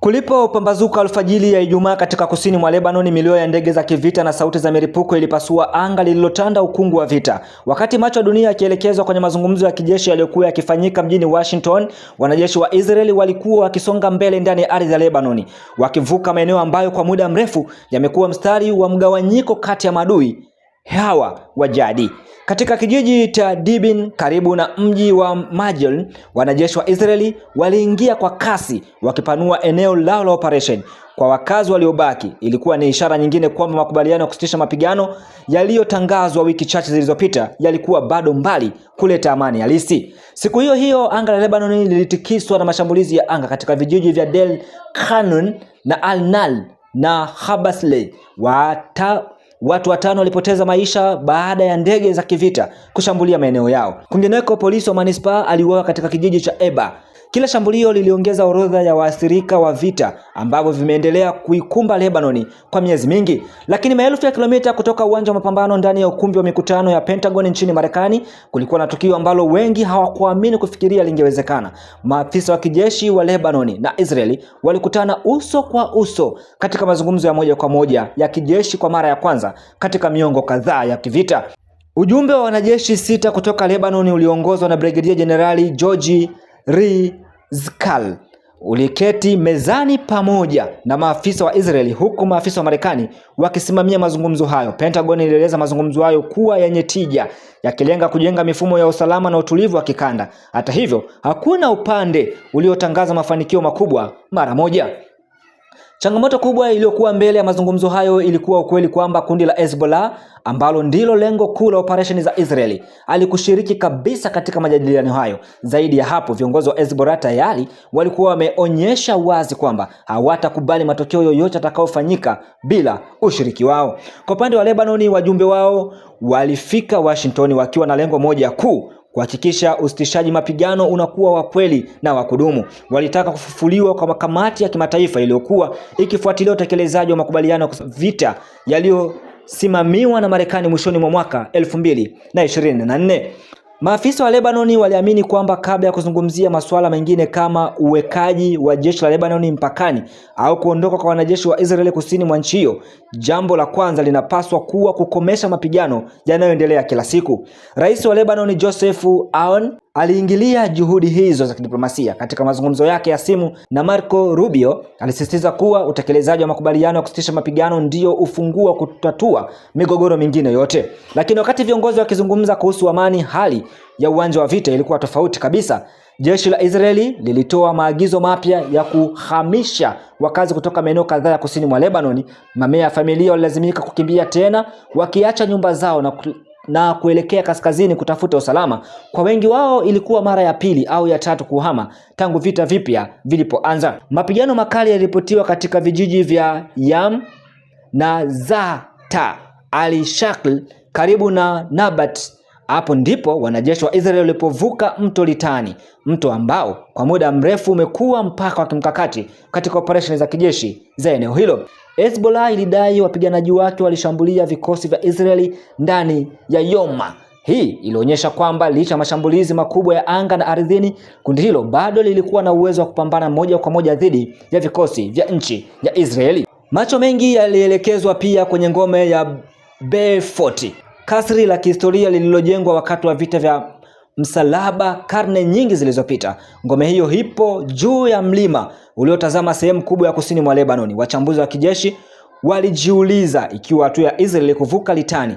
Kulipo pambazuka alfajiri ya Ijumaa katika kusini mwa Lebanon, milio ya ndege za kivita na sauti za milipuko ilipasua anga lililotanda ukungu wa vita. Wakati macho ya dunia yakielekezwa kwenye mazungumzo ya kijeshi yaliyokuwa yakifanyika mjini Washington, wanajeshi wa Israeli walikuwa wakisonga mbele ndani ya ardhi ya Lebanon, wakivuka maeneo ambayo kwa muda mrefu yamekuwa mstari wa mgawanyiko kati ya maadui hawa wa jadi. Katika kijiji cha Dibin karibu na mji wa Majel, wanajeshi wa Israeli waliingia kwa kasi wakipanua eneo lao la operation. Kwa wakazi waliobaki, ilikuwa ni ishara nyingine kwamba makubaliano ya kusitisha mapigano yaliyotangazwa wiki chache zilizopita yalikuwa bado mbali kuleta amani halisi. Siku hiyo hiyo anga la Lebanon lilitikiswa na mashambulizi ya anga katika vijiji vya Del Kanun na Al-Nal na Khabasle. Watu 5 walipoteza maisha baada ya ndege za kivita kushambulia maeneo yao. Kwingineko, polisi wa manispaa aliuawa katika kijiji cha Eba. Kila shambulio liliongeza orodha ya waathirika wa vita ambavyo vimeendelea kuikumba Lebanon kwa miezi mingi. Lakini maelfu ya kilomita kutoka uwanja wa mapambano ndani ya ukumbi wa mikutano ya Pentagon nchini Marekani, kulikuwa na tukio ambalo wengi hawakuamini kufikiria lingewezekana. Maafisa wa kijeshi wa Lebanon na Israeli walikutana uso kwa uso katika mazungumzo ya moja kwa moja ya kijeshi kwa mara ya kwanza katika miongo kadhaa ya kivita. Ujumbe wa wanajeshi 6 kutoka Lebanon uliongozwa na Brigadier Generali George Rizkal uliketi mezani pamoja na maafisa wa Israeli, huku maafisa wa Marekani wakisimamia mazungumzo hayo. Pentagon ilieleza mazungumzo hayo kuwa yenye tija, yakilenga kujenga mifumo ya usalama na utulivu wa kikanda. Hata hivyo, hakuna upande uliotangaza mafanikio makubwa mara moja. Changamoto kubwa iliyokuwa mbele ya mazungumzo hayo ilikuwa ukweli kwamba kundi la Hezbollah, ambalo ndilo lengo kuu la operesheni za Israeli, alikushiriki kabisa katika majadiliano hayo. Zaidi ya hapo, viongozi wa Hezbollah tayari walikuwa wameonyesha wazi kwamba hawatakubali matokeo yoyote yatakayofanyika bila ushiriki wao. Kwa upande wa Lebanon, wajumbe wao walifika Washington wakiwa na lengo moja kuu: kuhakikisha usitishaji mapigano unakuwa wa kweli na wa kudumu. Walitaka kufufuliwa kwa kamati ya kimataifa iliyokuwa ikifuatilia utekelezaji wa makubaliano ya vita yaliyosimamiwa na Marekani mwishoni mwa mwaka 2024. Maafisa wa Lebanon waliamini kwamba kabla ya kuzungumzia masuala mengine kama uwekaji wa jeshi la Lebanon mpakani au kuondoka kwa wanajeshi wa Israeli kusini mwa nchi hiyo, jambo la kwanza linapaswa kuwa kukomesha mapigano yanayoendelea kila siku. Rais wa Lebanon Joseph Aoun aliingilia juhudi hizo za kidiplomasia. Katika mazungumzo yake ya simu na Marco Rubio, alisisitiza kuwa utekelezaji wa makubaliano ya kusitisha mapigano ndio ufunguo wa kutatua migogoro mingine yote. Lakini wakati viongozi wakizungumza kuhusu amani, hali ya uwanja wa vita ilikuwa tofauti kabisa. Jeshi la Israeli lilitoa maagizo mapya ya kuhamisha wakazi kutoka maeneo kadhaa ya kusini mwa Lebanon. Mamia ya familia walilazimika kukimbia tena, wakiacha nyumba zao na kuelekea kaskazini kutafuta usalama. Kwa wengi wao ilikuwa mara ya pili au ya tatu kuhama tangu vita vipya vilipoanza. Mapigano makali yaliripotiwa katika vijiji vya Yam na Zata al-Shakl karibu na Nabat. Hapo ndipo wanajeshi wa Israeli walipovuka mto Litani, mto ambao kwa muda mrefu umekuwa mpaka wa kimkakati katika operesheni za kijeshi za eneo hilo. Hezbollah ilidai wapiganaji wake walishambulia vikosi vya Israeli ndani ya Yoma. Hii ilionyesha kwamba licha mashambulizi makubwa ya anga na ardhini, kundi hilo bado lilikuwa na uwezo wa kupambana moja kwa moja dhidi ya vikosi vya nchi ya Israeli. Macho mengi yalielekezwa pia kwenye ngome ya Beaufort, kasri la kihistoria lililojengwa wakati wa vita vya msalaba karne nyingi zilizopita. Ngome hiyo ipo juu ya mlima uliotazama sehemu kubwa ya kusini mwa Lebanon. Wachambuzi wa kijeshi walijiuliza ikiwa hatua ya Israeli kuvuka Litani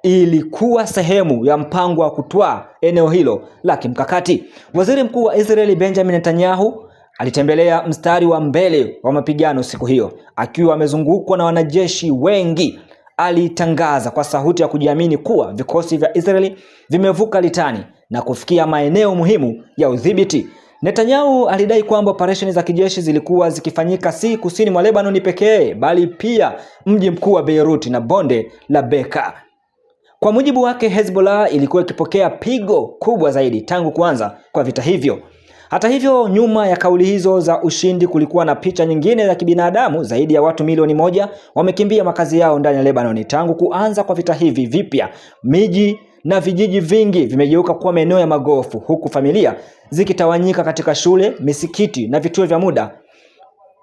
ilikuwa sehemu ya mpango wa kutwaa eneo hilo la kimkakati. Waziri Mkuu wa Israeli Benjamin Netanyahu alitembelea mstari wa mbele wa mapigano siku hiyo akiwa amezungukwa na wanajeshi wengi. Alitangaza kwa sauti ya kujiamini kuwa vikosi vya Israeli vimevuka Litani na kufikia maeneo muhimu ya udhibiti. Netanyahu alidai kwamba operesheni za kijeshi zilikuwa zikifanyika si kusini mwa Lebanon pekee, bali pia mji mkuu wa Beirut na bonde la Bekaa. Kwa mujibu wake, Hezbollah ilikuwa ikipokea pigo kubwa zaidi tangu kuanza kwa vita hivyo. Hata hivyo, nyuma ya kauli hizo za ushindi kulikuwa na picha nyingine za kibinadamu. Zaidi ya watu milioni 1 wamekimbia makazi yao ndani ya Lebanon tangu kuanza kwa vita hivi vipya. Miji na vijiji vingi vimegeuka kuwa maeneo ya magofu, huku familia zikitawanyika katika shule, misikiti na vituo vya muda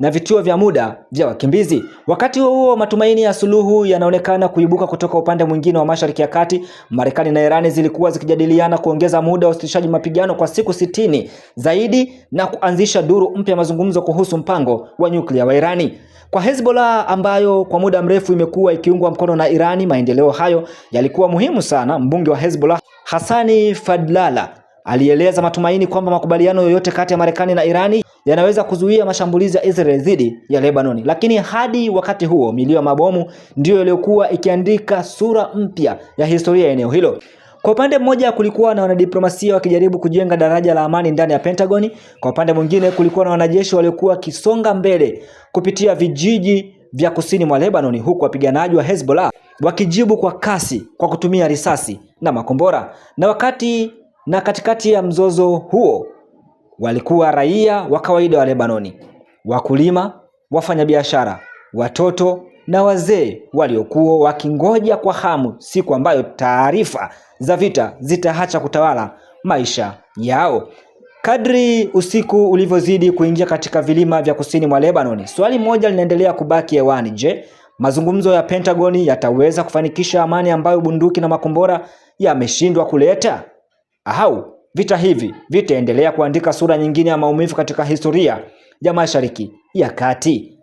na vituo vya muda vya wakimbizi. Wakati huo matumaini ya suluhu yanaonekana kuibuka kutoka upande mwingine wa Mashariki ya Kati. Marekani na Irani zilikuwa zikijadiliana kuongeza muda wa usitishaji mapigano kwa siku 60 zaidi na kuanzisha duru mpya ya mazungumzo kuhusu mpango wa nyuklia wa Irani. Kwa Hezbollah ambayo kwa muda mrefu imekuwa ikiungwa mkono na Irani, maendeleo hayo yalikuwa muhimu sana. Mbunge wa Hezbollah Hassani Fadlala alieleza matumaini kwamba makubaliano yoyote kati ya Marekani na Irani yanaweza kuzuia mashambulizi ya Israel dhidi ya Lebanon. Lakini hadi wakati huo milio ya mabomu ndiyo iliyokuwa ikiandika sura mpya ya historia ya eneo hilo. Kwa upande mmoja kulikuwa na wanadiplomasia wakijaribu kujenga daraja la amani ndani ya Pentagoni. Kwa upande mwingine kulikuwa na wanajeshi waliokuwa wakisonga mbele kupitia vijiji vya kusini mwa Lebanon, huku wapiganaji wa Hezbollah wakijibu kwa kasi kwa kutumia risasi na makombora. Na katikati ya mzozo huo walikuwa raia wa kawaida wa Lebanoni, wakulima, wafanyabiashara, watoto na wazee waliokuwa wakingoja kwa hamu siku ambayo taarifa za vita zitaacha kutawala maisha yao. Kadri usiku ulivyozidi kuingia katika vilima vya kusini mwa Lebanoni, swali moja linaendelea kubaki hewani. Je, mazungumzo ya Pentagoni yataweza kufanikisha amani ambayo bunduki na makombora yameshindwa kuleta? Au vita hivi vitaendelea kuandika sura nyingine ya maumivu katika historia ya Mashariki ya Kati?